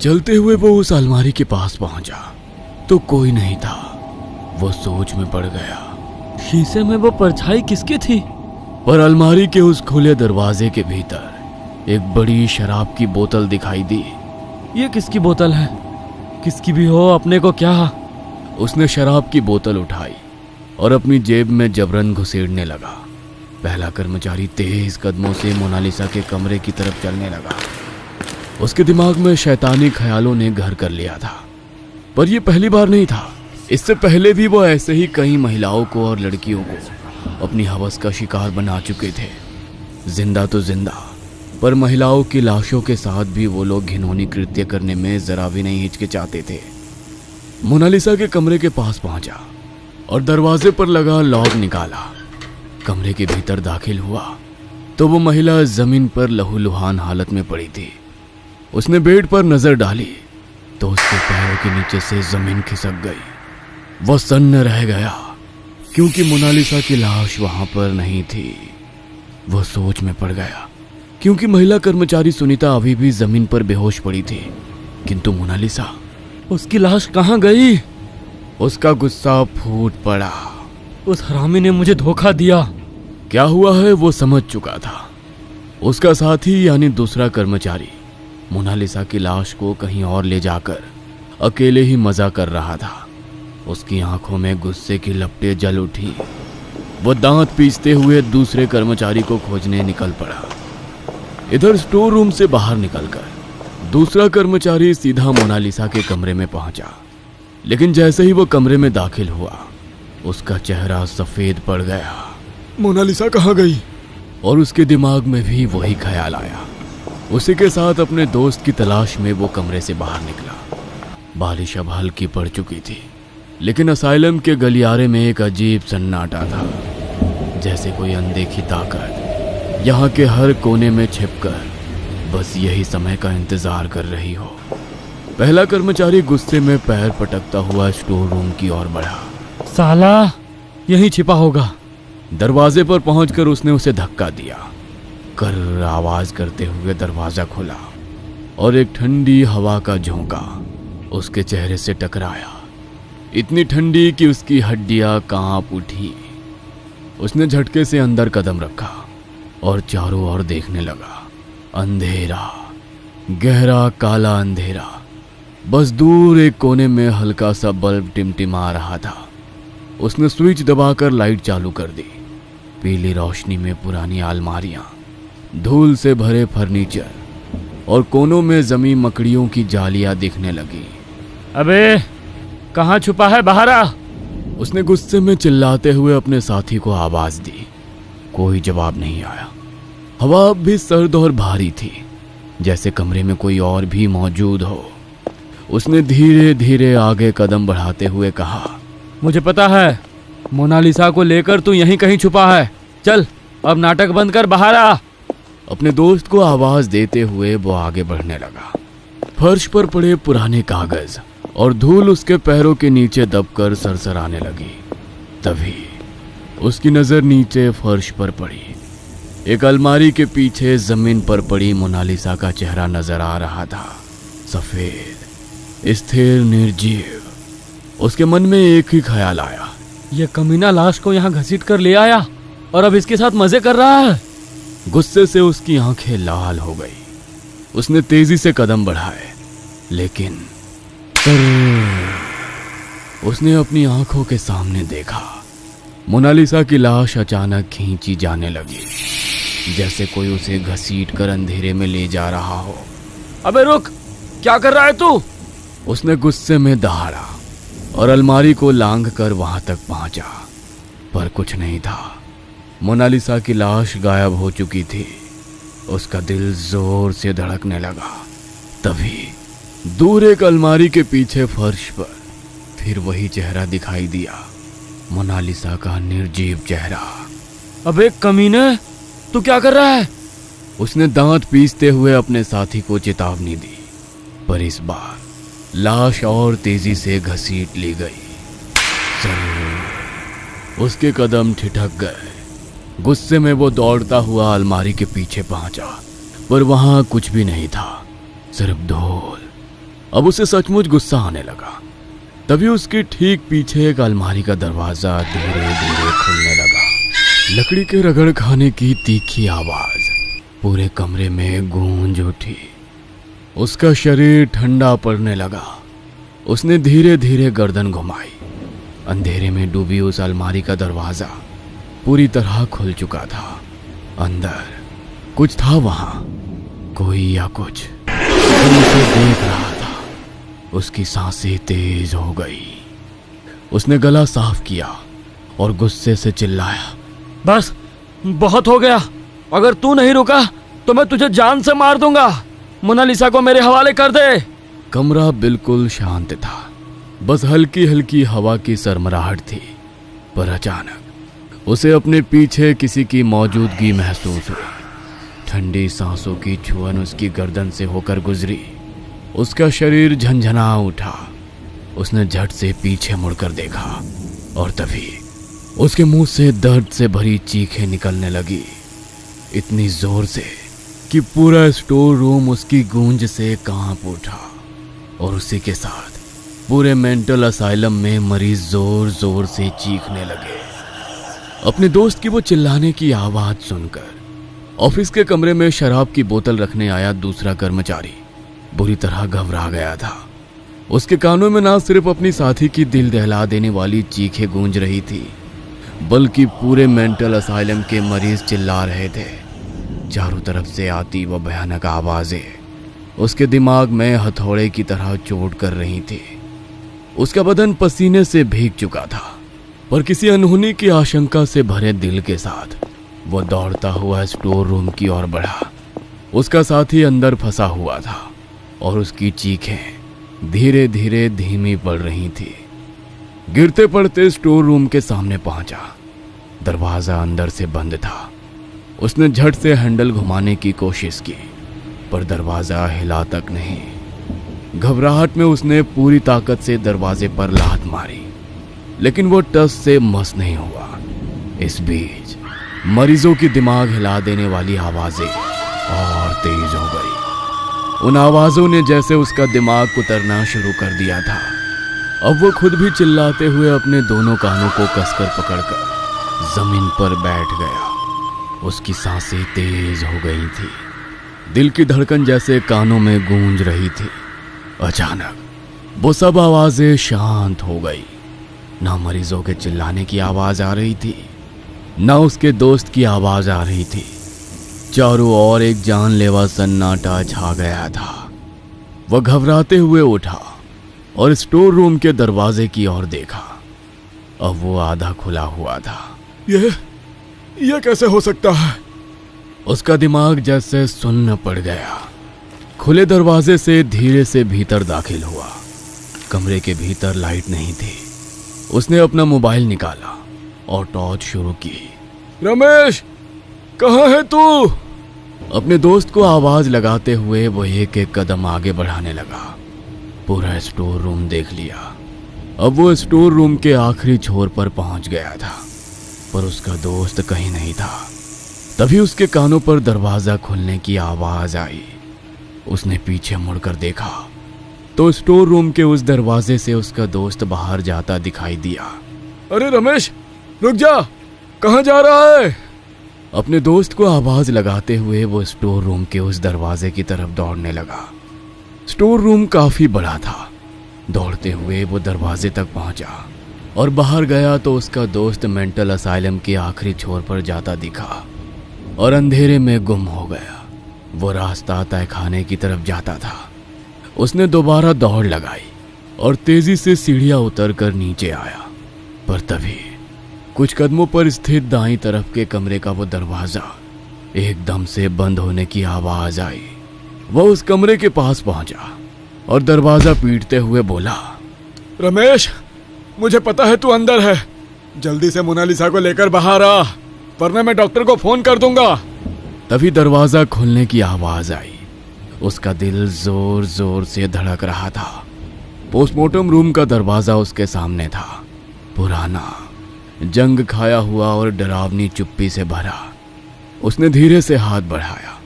चलते हुए वो उस अलमारी के पास पहुंचा तो कोई नहीं था। वो सोच में पड़ गया। शीशे में वो परछाई किसकी थी? पर अलमारी के उस खुले दरवाजे के भीतर एक बड़ी शराब की बोतल दिखाई दी। ये किसकी बोतल है? किसकी भी हो, अपने को क्या? उसने शराब की बोतल उठाई और अपनी जेब में जबरन घुसेड़ने लगा। पहला कर्मचारी तेज कदमों से मोनालिसा के कमरे की तरफ चलने लगा। उसके दिमाग में शैतानी ख्यालों ने घर कर लिया था। पर यह पहली बार नहीं था। इससे पहले भी वो ऐसे ही कई महिलाओं को और लड़कियों को अपनी हवस का शिकार बना चुके थे। जिंदा तो जिंदा, पर महिलाओं की लाशों के साथ भी वो लोग घिनौनी कृत्य करने में जरा भी नहीं हिचकिचाते थे। मोनालिसा के कमरे के पास पहुंचा और दरवाजे पर लगा लॉक निकाला। कमरे के भीतर दाखिल हुआ तो वो महिला जमीन पर लहूलुहान हालत में पड़ी थी। उसने बेड पर नजर डाली तो उसके पैरों के नीचे से जमीन खिसक गई। वो सन्न रह गया क्योंकि मोनालिसा की लाश वहां पर नहीं थी। वो सोच में पड़ गया क्योंकि महिला कर्मचारी सुनीता अभी भी जमीन पर बेहोश पड़ी थी, किंतु मोनालिसा, उसकी लाश कहाँ गई? उसका गुस्सा फूट पड़ा। उस हरामी ने मुझे धोखा दिया। क्या हुआ है वो समझ चुका था। उसका साथी यानी दूसरा कर्मचारी मोनालिसा की लाश को कहीं और ले जाकर अकेले ही मजा कर रहा था। उसकी आंखों में गुस्से की लपटें जल उठी। वो दांत पीसते हुए दूसरे कर्मचारी को खोजने निकल पड़ा। इधर स्टोर रूम से बाहर निकलकर दूसरा कर्मचारी सीधा मोनालिसा के कमरे में पहुंचा, लेकिन जैसे ही वो कमरे में दाखिल हुआ उसका चेहरा सफेद पड़ गया। मोनालिसा कहाँ गई? और उसके दिमाग में भी वही ख्याल आया। उसी के साथ अपने दोस्त की तलाश में वो कमरे से बाहर निकला। बारिश अब हल्की पड़ चुकी थी, लेकिन असाइलम के गलियारे में एक अजीब सन्नाटा था, जैसे कोई अनदेखी ताकत यहाँ के हर कोने में छिपकर बस यही समय का इंतजार कर रही हो। पहला कर्मचारी गुस्से में पैर पटकता हुआ स्टोर रूम की ओर बढ़ा। साला यहीं छिपा होगा। दरवाजे पर पहुंचकर उसने उसे धक्का दिया। कर आवाज करते हुए दरवाजा खुला और एक ठंडी हवा का झोंका उसके चेहरे से टकराया। इतनी ठंडी कि उसकी हड्डियां कांप उठी। उसने झटके से अंदर कदम रखा और चारों ओर देखने लगा। अंधेरा, गहरा काला अंधेरा। बस दूर एक कोने में हल्का सा बल्ब टिमटिमा रहा था। उसने स्विच दबाकर लाइट चालू कर दी। पीली रोशनी में पुरानी अलमारियां, धूल से भरे फर्नीचर और कोनों में जमी मकड़ियों की जालियां दिखने लगी। अबे कहाँ छुपा है, बाहर आ! उसने गुस्से में चिल्लाते हुए अपने साथी को आवाज दी। कोई जवाब नहीं आया। हवा अब भी सर्द और भारी थी, जैसे कमरे में कोई और भी मौजूद हो। उसने धीरे धीरे आगे कदम बढ़ाते हुए कहा, मुझे पता है, मोनालिसा को लेकर तू यहीं कहीं छुपा है। चल अब नाटक बंद कर, बाहर आ! अपने दोस्त को आवाज देते हुए वो आगे बढ़ने लगा। फर्श पर पड़े पुराने कागज और धूल उसके पैरों के नीचे दबकर सरसराने लगी। तभी उसकी नजर नीचे फर्श पर पड़ी। एक अलमारी के पीछे जमीन पर पड़ी मोनालिसा का चेहरा नजर आ रहा था। सफेद, स्थिर, निर्जीव। उसके मन में एक ही ख्याल आया, यह कमीना लाश को यहाँ घसीट कर ले आया और अब इसके साथ मजे कर रहा है। गुस्से से उसकी आंखें लाल हो गई। उसने तेजी से कदम बढ़ाए, लेकिन उसने अपनी आंखों के सामने देखा। मोनालिसा की लाश अचानक खींची जाने लगी, जैसे कोई उसे घसीट कर अंधेरे में ले जा रहा हो। अबे रुक, क्या कर रहा है तू? उसने गुस्से में दहाड़ा और अलमारी को लांघ कर वहां तक पहुंचा, पर कुछ नहीं था। मोनालिसा की लाश गायब हो चुकी थी। उसका दिल जोर से धड़कने लगा। तभी दूर एक अलमारी के पीछे फर्श पर फिर वही चेहरा दिखाई दिया, मोनालिसा का निर्जीव चेहरा। अबे कमीने, तू क्या कर रहा है? उसने दांत पीसते हुए अपने साथी को चेतावनी दी, पर इस बार लाश और तेजी से घसीट ली गई। उसके कदम ठिठक गए। गुस्से में वो दौड़ता हुआ अलमारी के पीछे पहुंचा, पर वहां कुछ भी नहीं था, सिर्फ धूल। अब उसे सचमुच गुस्सा आने लगा। तभी उसके ठीक पीछे एक अलमारी का दरवाजा धीरे धीरे खुलने लगा। लकड़ी के रगड़ खाने की तीखी आवाज पूरे कमरे में गूंज उठी। उसका शरीर ठंडा पड़ने लगा। उसने धीरे धीरे गर्दन घुमाई। अंधेरे में डूबी उस अलमारी का दरवाजा पूरी तरह खुल चुका था। अंदर कुछ था, वहां कोई या कुछ जो उसे देख रहा था। उसकी सांसें तेज हो गई। उसने गला साफ किया और गुस्से से चिल्लाया, बस बहुत हो गया। अगर तू नहीं रुका तो मैं तुझे जान से मार दूंगा। मोनालिसा को मेरे हवाले कर दे। कमरा बिल्कुल शांत था। बस हल्की हल्की हवा की सरमराहट थी। पर अचानक उसे अपने पीछे किसी की मौजूदगी महसूस हुई। ठंडी सांसों की छुअन उसकी गर्दन से होकर गुजरी। उसका शरीर झंझना उठा। उसने झट से पीछे मुड़कर देखा और तभी उसके मुंह से दर्द से भरी चीखें निकलने लगी, इतनी जोर से कि पूरा स्टोर रूम उसकी गूंज से कांप उठा। और उसी के साथ पूरे मेंटल असाइलम में मरीज जोर जोर से चीखने लगे। अपने दोस्त की वो चिल्लाने की आवाज सुनकर ऑफिस के कमरे में शराब की बोतल रखने आया दूसरा कर्मचारी बुरी तरह घबरा गया था। उसके कानों में ना सिर्फ अपनी साथी की दिल दहला देने वाली चीखें गूंज रही थी, बल्कि पूरे मेंटल असाइलम के मरीज चिल्ला रहे थे। चारों तरफ से आती वह भयानक आवाजें उसके दिमाग में हथौड़े की तरह चोट कर रही थी। उसका बदन पसीने से भीग चुका था, पर किसी अनहोनी की आशंका से भरे दिल के साथ वह दौड़ता हुआ स्टोर रूम की ओर बढ़ा। उसका साथी अंदर फंसा हुआ था और उसकी चीखें धीरे धीरे धीमी पड़ रही थी। गिरते पड़ते स्टोर रूम के सामने पहुंचा। दरवाजा अंदर से बंद था। उसने झट से हैंडल घुमाने की कोशिश की, पर दरवाजा हिला तक नहीं। घबराहट में उसने पूरी ताकत से दरवाजे पर लात मारी, लेकिन वो टस से मस नहीं हुआ। इस बीच मरीजों की दिमाग हिला देने वाली आवाजें और तेज हो गई। उन आवाजों ने जैसे उसका दिमाग कुतरना शुरू कर दिया था। अब वो खुद भी चिल्लाते हुए अपने दोनों कानों को कसकर पकड़कर जमीन पर बैठ गया। उसकी सांसें तेज हो गई थी। दिल की धड़कन जैसे कानों में गूंज रही थी। अचानक वो सब आवाजें शांत हो गई। ना मरीजों के चिल्लाने की आवाज आ रही थी, ना उसके दोस्त की आवाज आ रही थी। चारों ओर एक जानलेवा सन्नाटा छा गया था। वह घबराते हुए उठा और स्टोर रूम के दरवाजे की ओर देखा। अब वो आधा खुला हुआ था। यह कैसे हो सकता है? उसका दिमाग जैसे सुन्न पड़ गया। खुले दरवाजे से धीरे से भीतर दाखिल हुआ। कमरे के भीतर लाइट नहीं थी। उसने अपना मोबाइल निकाला और टॉर्च शुरू की। रमेश, कहाँ है तू? अपने दोस्त को आवाज लगाते हुए वो एक एक कदम आगे बढ़ाने लगा। पूरा स्टोर रूम देख लिया। अब वो स्टोर रूम के आखिरी छोर पर पहुंच गया था, पर उसका दोस्त कहीं नहीं था। तभी उसके कानों पर दरवाजा खुलने की आवाज आई। उसने पीछे मुड़कर देखा तो स्टोर रूम के उस दरवाजे से उसका दोस्त बाहर जाता दिखाई दिया। अरे रमेश, रुक जा, कहाँ जा रहा है? अपने दोस्त को आवाज लगाते हुए वो स्टोर रूम के उस दरवाजे की तरफ दौड़ने लगा। स्टोर रूम काफी बड़ा था। दौड़ते हुए वो दरवाजे तक पहुंचा और बाहर गया तो उसका दोस्त मेंटल असाइलम के आखिरी छोर पर जाता दिखा और अंधेरे में गुम हो गया। वो रास्ता तहखाने की तरफ जाता था। उसने दोबारा दौड़ लगाई और तेजी से सीढ़ियां उतरकर नीचे आया, पर तभी कुछ कदमों पर स्थित दाईं तरफ के कमरे का वो दरवाजा एकदम से बंद होने की आवाज आई। वह उस कमरे के पास पहुंचा और दरवाजा पीटते हुए बोला, रमेश, मुझे पता है तू अंदर है। जल्दी से मोनालिसा को लेकर बाहर आ, वरना मैं डॉक्टर को फोन कर दूंगा। तभी दरवाजा खुलने की आवाज आई। उसका दिल जोर जोर से धड़क रहा था। पोस्टमार्टम रूम का दरवाजा उसके सामने था, पुराना, जंग खाया हुआ और डरावनी चुप्पी से भरा। उसने धीरे से हाथ बढ़ाया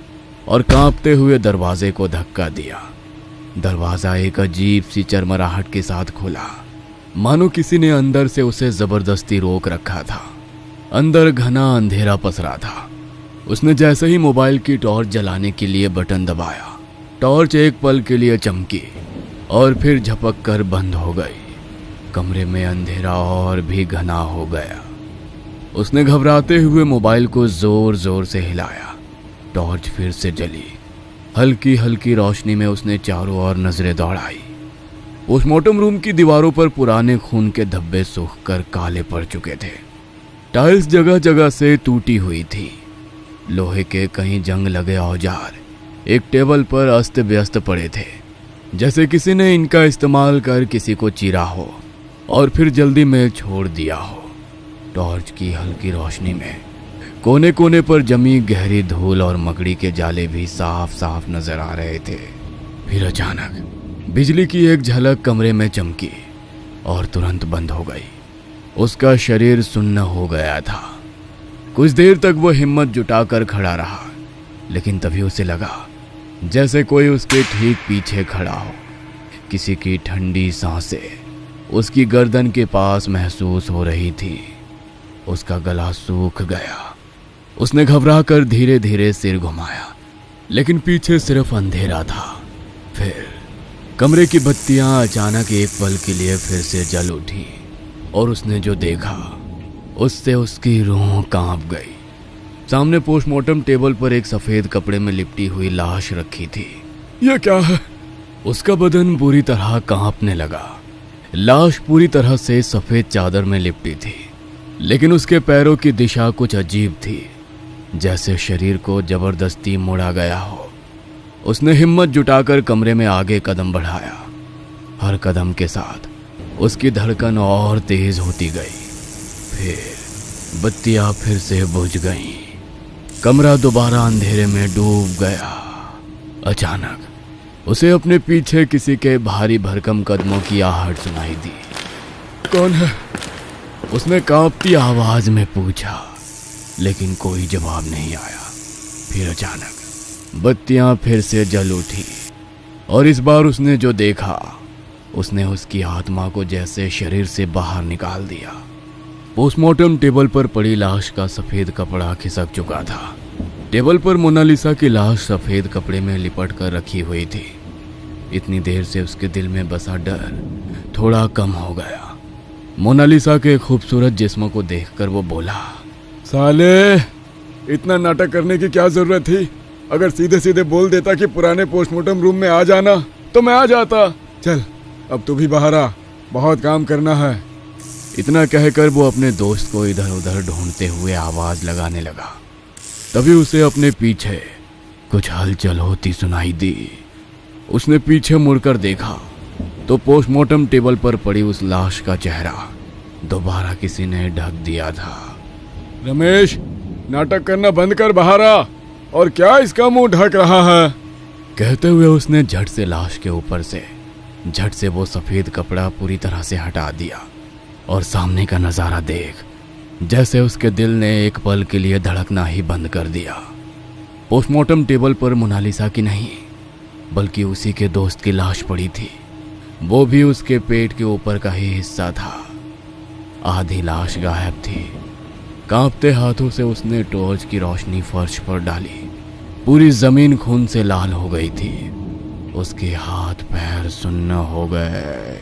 और कांपते हुए दरवाजे को धक्का दिया। दरवाजा एक अजीब सी चरमराहट के साथ खुला, मानो किसी ने अंदर से उसे जबरदस्ती रोक रखा था। अंदर घना अंधेरा पसरा था। उसने जैसे ही मोबाइल की टॉर्च जलाने के लिए बटन दबाया, टॉर्च एक पल के लिए चमकी और फिर झपक कर बंद हो गई। कमरे में अंधेरा और भी घना हो गया। उसने घबराते हुए मोबाइल को जोर जोर से हिलाया। टॉर्च फिर से जली। हल्की हल्की रोशनी में उसने चारों ओर नजरें दौड़ाई। पोस्टमार्टम रूम की दीवारों पर पुराने खून के धब्बे सूखकर काले पड़ चुके थे। टाइल्स जगह जगह से टूटी हुई थी। लोहे के कहीं जंग लगे औजार एक टेबल पर अस्त व्यस्त पड़े थे, जैसे किसी ने इनका इस्तेमाल कर किसी को चीरा हो और फिर जल्दी में छोड़ दिया हो। टॉर्च की हल्की रोशनी में कोने कोने पर जमी गहरी धूल और मकड़ी के जाले भी साफ साफ नजर आ रहे थे। फिर अचानक बिजली की एक झलक कमरे में चमकी और तुरंत बंद हो गई। उसका शरीर सुन्न हो गया था। कुछ देर तक वो हिम्मत जुटाकर खड़ा रहा, लेकिन तभी उसे लगा जैसे कोई उसके ठीक पीछे खड़ा हो। किसी की ठंडी सांसें उसकी गर्दन के पास महसूस हो रही थी। उसका गला सूख गया। उसने घबराकर धीरे धीरे सिर घुमाया, लेकिन पीछे सिर्फ अंधेरा था। फिर कमरे की बत्तियां अचानक एक पल के लिए फिर से जल उठी और उसने जो देखा उससे उसकी रूह कांप गई। सामने पोस्टमार्टम टेबल पर एक सफेद कपड़े में लिपटी हुई लाश रखी थी। यह क्या है? उसका बदन बुरी तरह कांपने लगा। लाश पूरी तरह से सफेद चादर में लिपटी थी, लेकिन उसके पैरों की दिशा कुछ अजीब थी, जैसे शरीर को जबरदस्ती मोड़ा गया हो। उसने हिम्मत जुटाकर कमरे में आगे कदम बढ़ाया। हर कदम के साथ उसकी धड़कन और तेज होती गई। फिर बत्तियां फिर से बुझ गईं। कमरा दोबारा अंधेरे में डूब गया। अचानक उसे अपने पीछे किसी के भारी भरकम कदमों की आहट सुनाई दी। कौन है? उसने कांपती आवाज में पूछा, लेकिन कोई जवाब नहीं आया। फिर अचानक बत्तियां फिर से जल उठी और इस बार उसने जो देखा उसने उसकी आत्मा को जैसे शरीर से बाहर निकाल दिया। पोस्टमार्टम टेबल पर पड़ी लाश का सफेद कपड़ा खिसक चुका था। टेबल पर मोनालिसा की लाश सफेद कपड़े में लिपट कर रखी हुई थी। इतनी देर से उसके दिल में बसा डर थोड़ा कम हो गया। मोनालिसा के खूबसूरत जिस्म को देखकर वो बोला, साले, इतना नाटक करने की क्या जरूरत थी? अगर सीधे सीधे बोल देता कि पुराने पोस्टमार्टम रूम में आ जाना तो मैं आ जाता। चल अब तू भी बाहर आ, बहुत काम करना है। इतना कहकर वो अपने दोस्त को इधर उधर ढूंढते हुए आवाज लगाने लगा। तभी उसे अपने पीछे कुछ हलचल होती सुनाई दी। उसने पीछे मुड़कर देखा तो पोस्टमार्टम टेबल पर पड़ी उस लाश का चेहरा दोबारा किसी ने ढक दिया था। रमेश, नाटक करना बंद कर, बाहर आ। और क्या इसका मुंह ढक रहा है? कहते हुए उसने झट से लाश के ऊपर से झट से वो सफेद कपड़ा पूरी तरह से हटा दिया और सामने का नजारा देख जैसे उसके दिल ने एक पल के लिए धड़कना ही बंद कर दिया। पोस्टमार्टम टेबल पर मोनालिसा की नहीं बल्कि उसी के दोस्त की लाश पड़ी थी। वो भी उसके पेट के ऊपर का ही हिस्सा था। आधी लाश गायब थी। कांपते हाथों से उसने टॉर्च की रोशनी फर्श पर डाली। पूरी जमीन खून से लाल हो गई थी। उसके हाथ पैर सुन्न हो गए।